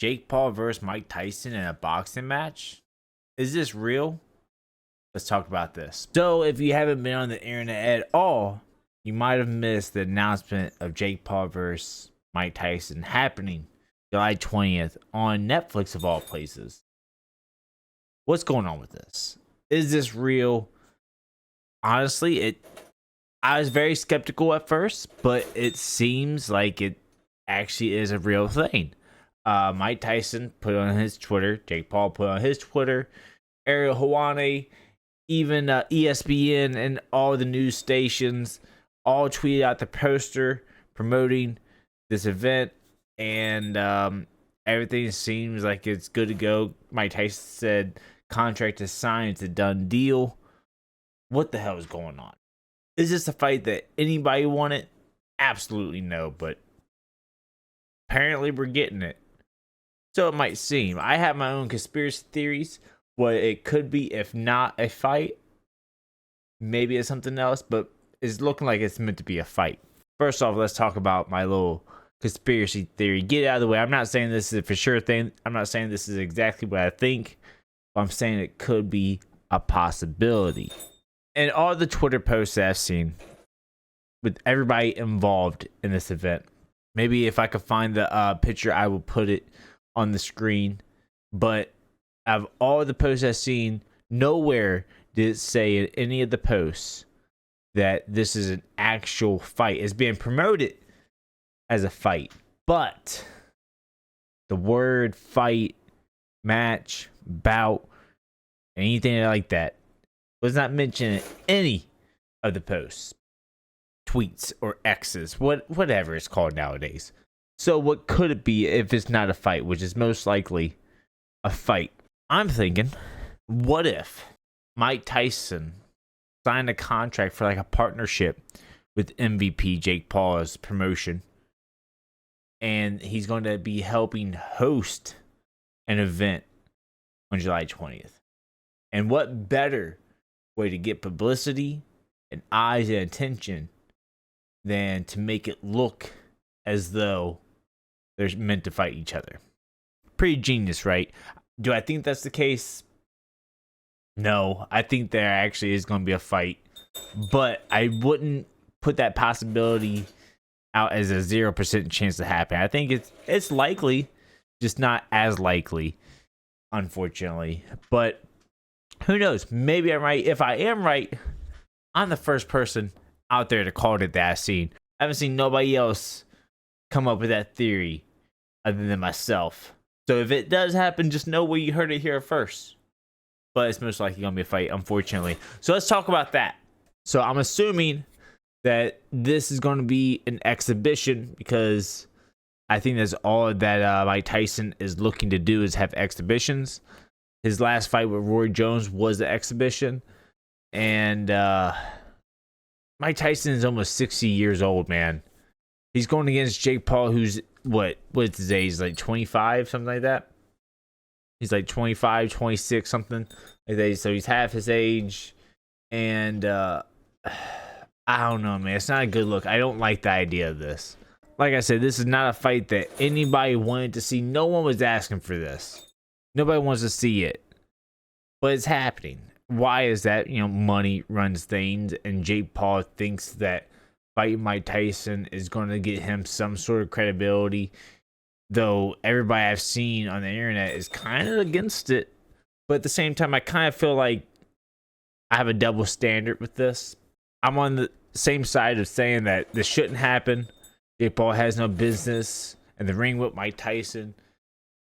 Jake Paul versus Mike Tyson in a boxing match? Is this real? Let's talk about this. So, if you haven't been on the internet at all, you might have missed the announcement of Jake Paul versus Mike Tyson happening July 20th on Netflix of all places. What's going on with this? Is this real? Honestly, I was very skeptical at first, but it seems like it actually is a real thing. Mike Tyson put on his Twitter, Jake Paul put on his Twitter, Ariel Helwani, even ESPN and all the news stations all tweeted out the poster promoting this event, and everything seems like it's good to go. Mike Tyson said contract is signed, it's a done deal. What the hell is going on? Is this a fight that anybody wanted? Absolutely no, but apparently we're getting it. So it might seem. I have my own conspiracy theories. What it could be, if not a fight, maybe it's something else, but it's looking like it's meant to be a fight. First off, let's talk about my little conspiracy theory. Get it out of the way. I'm not saying this is a for sure thing. I'm not saying this is exactly what I think, but I'm saying it could be a possibility. And all the Twitter posts that I've seen with everybody involved in this event, maybe if I could find the picture, I will put it on the screen. But out of all the posts I've seen, nowhere did it say in any of the posts that this is an actual fight. It's being promoted as a fight, but the word fight, match, bout, anything like that was not mentioned in any of the posts, tweets, or X's, whatever it's called nowadays. So what could it be if it's not a fight, which is most likely a fight? I'm thinking, what if Mike Tyson signed a contract for like a partnership with MVP Jake Paul's promotion, and he's going to be helping host an event on July 20th. And what better way to get publicity and eyes and attention than to make it look as though they're meant to fight each other? Pretty genius, right? Do I think that's the case? No, I think there actually is going to be a fight, but I wouldn't put that possibility out as a 0% chance to happen. I think it's likely, just not as likely, unfortunately. But who knows? Maybe I'm right. If I am right, I'm the first person out there to call it that I've seen. I haven't seen nobody else come up with that theory other than myself. So if it does happen, just know where you heard it here first. But it's most likely going to be a fight, unfortunately. So let's talk about that. So I'm assuming that this is going to be an exhibition, because I think that's all that Mike Tyson is looking to do, is have exhibitions. His last fight with Roy Jones was an exhibition. And Mike Tyson is almost 60 years old, man. He's going against Jake Paul, who's, what's his age? Like 25, something like that? He's like 25, 26, something like that. So he's half his age. And I don't know, man. It's not a good look. I don't like the idea of this. Like I said, this is not a fight that anybody wanted to see. No one was asking for this. Nobody wants to see it. But it's happening. Why is that? Money runs things. And Jake Paul thinks that fighting Mike Tyson is going to get him some sort of credibility. Though everybody I've seen on the internet is kind of against it. But at the same time, I kind of feel like I have a double standard with this. I'm on the same side of saying that this shouldn't happen. Jake Paul has no business in the ring with Mike Tyson.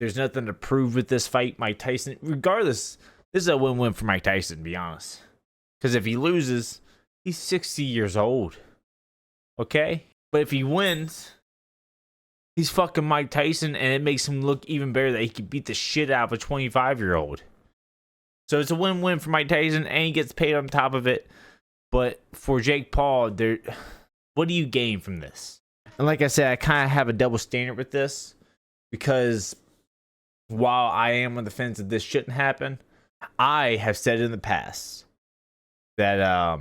There's nothing to prove with this fight. Mike Tyson, regardless, this is a win-win for Mike Tyson, to be honest. Because if he loses, he's 60 years old. Okay? But if he wins, he's fucking Mike Tyson, and it makes him look even better that he can beat the shit out of a 25-year-old. So it's a win-win for Mike Tyson, and he gets paid on top of it. But for Jake Paul, what do you gain from this? And like I said, I kind of have a double standard with this, because while I am on the fence that this shouldn't happen, I have said in the past that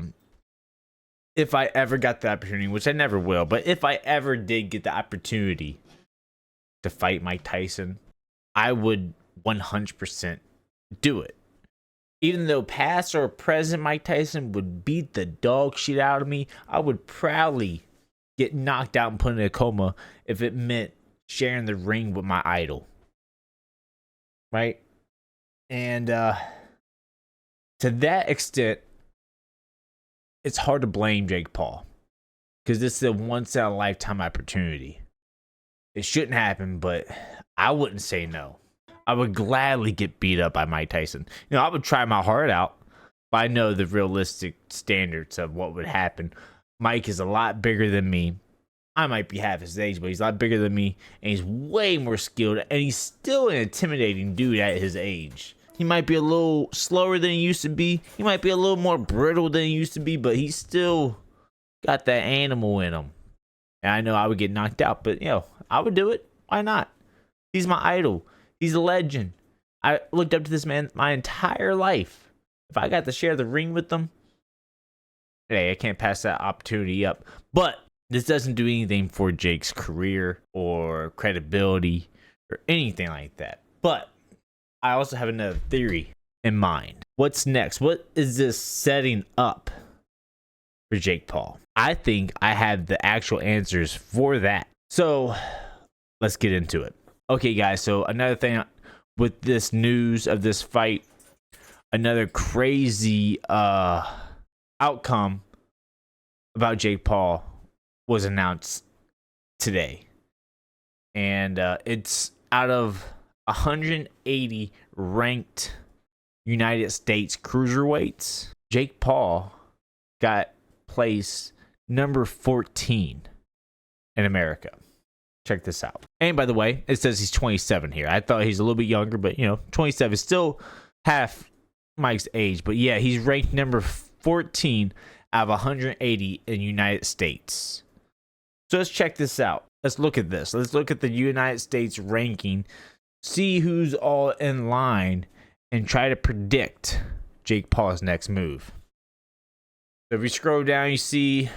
if I ever got the opportunity, which I never will, but if I ever did get the opportunity to fight Mike Tyson, I would 100% do it. Even though past or present Mike Tyson would beat the dog shit out of me, I would proudly get knocked out and put in a coma if it meant sharing the ring with my idol. Right? And to that extent, it's hard to blame Jake Paul because this is a once in a lifetime opportunity. It shouldn't happen, but I wouldn't say no. I would gladly get beat up by Mike Tyson. You know, I would try my heart out, but I know the realistic standards of what would happen. Mike is a lot bigger than me. I might be half his age, but he's a lot bigger than me, and he's way more skilled, and he's still an intimidating dude at his age. He might be a little slower than he used to be. He might be a little more brittle than he used to be, but he's still got that animal in him. And I know I would get knocked out, but, you know, I would do it. Why not? He's my idol. He's a legend. I looked up to this man my entire life. If I got to share the ring with him, hey, I can't pass that opportunity up. But this doesn't do anything for Jake's career or credibility or anything like that. But I also have another theory in mind. What's next? What is this setting up for Jake Paul? I think I have the actual answers for that. So let's get into it. Okay, guys, so another thing with this news of this fight, another crazy outcome about Jake Paul was announced today. And it's out of 180 ranked United States cruiserweights, Jake Paul got placed number 14 in America. Check this out. And by the way, it says he's 27 here. I thought he's a little bit younger, but you know, 27 is still half Mike's age. But yeah, he's ranked number 14 out of 180 in United States. So let's check this out. Let's look at this. Let's look at the United States ranking, see who's all in line, and try to predict Jake Paul's next move. So if you scroll down, you see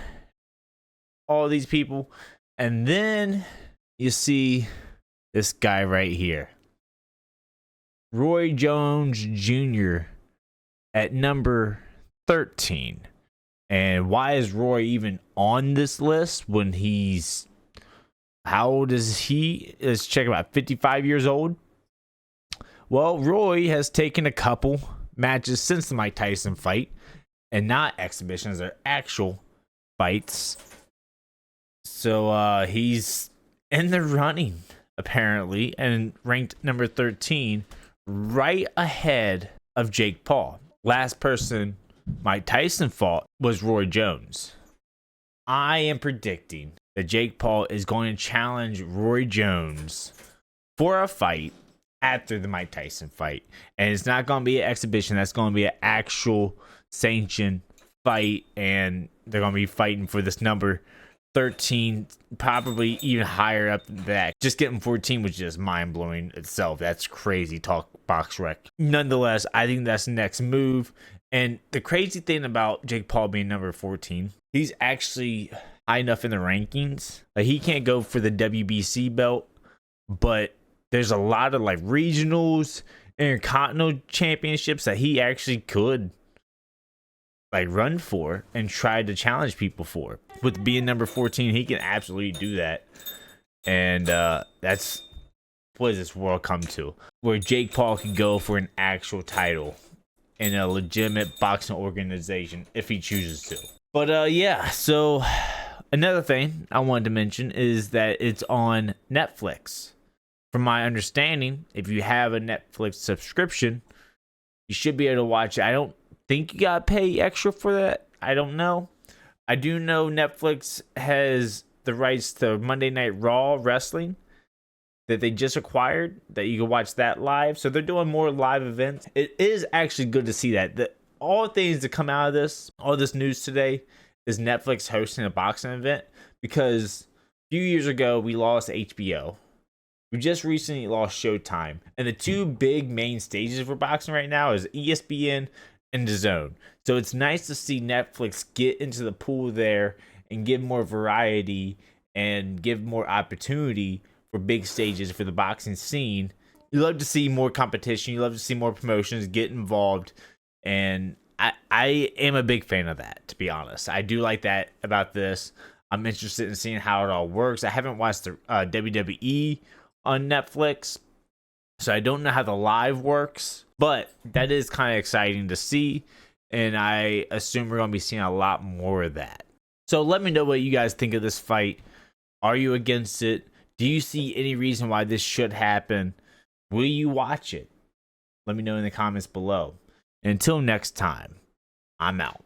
all these people, and then you see this guy right here, Roy Jones Jr. at number 13. And why is Roy even on this list when he's, how old is he? Let's check, about 55 years old. Well, Roy has taken a couple matches since the Mike Tyson fight, and not exhibitions, they're actual fights. So he's in the running, apparently, and ranked number 13, right ahead of Jake Paul. Last person Mike Tyson fought was Roy Jones. I am predicting that Jake Paul is going to challenge Roy Jones for a fight after the Mike Tyson fight. And it's not going to be an exhibition. That's going to be an actual sanctioned fight. And they're going to be fighting for this number 13, probably even higher up than that. Just getting 14 was just mind-blowing itself. That's crazy talk, box rec. Nonetheless, I think that's the next move. And the crazy thing about Jake Paul being number 14, he's actually high enough in the rankings. Like, he can't go for the WBC belt, but there's a lot of like regionals and intercontinental championships that he actually could like run for and try to challenge people for. With being number 14, he can absolutely do that. And that's what does this world come to, where Jake Paul can go for an actual title in a legitimate boxing organization if he chooses to. But yeah, so another thing I wanted to mention is that it's on Netflix. From my understanding, if you have a Netflix subscription, you should be able to watch it. I don't think you gotta pay extra for that. I don't know. I do know Netflix has the rights to Monday Night Raw wrestling that they just acquired, that you can watch that live. So they're doing more live events. It is actually good to see that. All things that come out of this, all this news today, is Netflix hosting a boxing event, because a few years ago we lost HBO. We just recently lost Showtime. And the two big main stages for boxing right now is ESPN and DAZN. So it's nice to see Netflix get into the pool there and give more variety and give more opportunity for big stages for the boxing scene. You love to see more competition. You love to see more promotions get involved. And I am a big fan of that, to be honest. I do like that about this. I'm interested in seeing how it all works. I haven't watched the WWE on Netflix, so I don't know how the live works, but that is kind of exciting to see, and I assume we're going to be seeing a lot more of that. So let me know what you guys think of this fight. Are you against it? Do you see any reason why this should happen? Will you watch it? Let me know in the comments below. Until next time, I'm out.